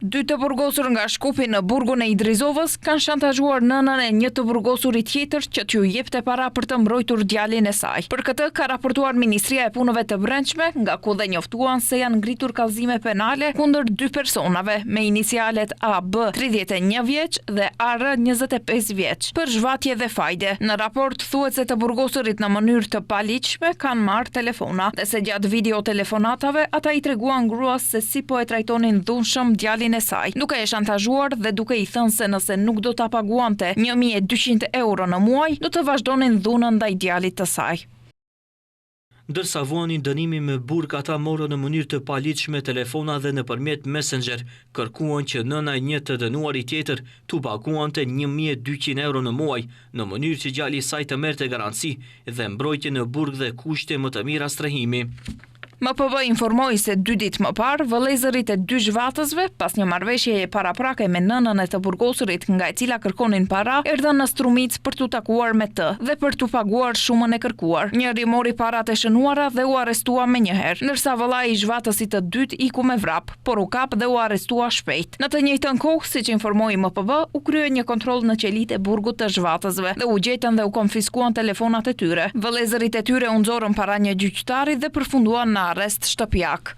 Dy të burgosur nga Shkupi në burgun e Idrizovës kanë shantazhuar nënën e një të burgosurit tjetër që t'ju jepte para për të mbrojtur djalin e saj. Për këtë ka raportuar Ministria e Punëve të Brendshme, nga ku dhe njoftuan se janë ngritur kallëzime penale kundër dy personave me inicialet AB 31 vjeç dhe AR 25 vjeç për zhvatje dhe fajde. Në raport thuhet se të burgosurit në mënyrë të paligjshme kanë marrë telefona dhe se gjatë video telefonatave ata i treguan gruas se si po e trajtonin dhunshëm djalin e saj, duke e shantazhuar dhe duke i thënë se nëse nuk do ta paguante 1200 euro në muaj, do të vazhdonin dhunën ndaj djalit të saj. Ndërsa vuanin dënimi me burg, ata morën në mënyrë të paligjshme telefona dhe nëpërmjet Messenger kërkuan që nëna e një të dënuarit tjetër t'u paguante 1200 euro në muaj, në mënyrë që djali i saj të merrte garanci dhe mbrojtje në burg dhe kushte më të mira strehimi. MPB informoi se 2 ditë më parë, vëllezërit e dy zhvatësve, pas një marrëveshjeje paraprake me nënën e të burgosurit nga e cila kërkonin para, erdhën në Strumic për t'u takuar me të dhe për t'u paguar shumën e kërkuar. Njëri mori parat e shënuara dhe u arrestua menjëherë, ndërsa vëllai i zhvatësit të dytë iku me vrap, por u kap dhe u arrestua shpejt. Në të njëjtën kohë, siç informoi MPB, u krye një kontroll në qelitë e burgut të zhvatësve dhe u gjetën dhe u konfiskuan telefonat e tyre. Vëllezërit e tyre u nxorën para një gjyqtari dhe përfunduan në arrest shtëpiak.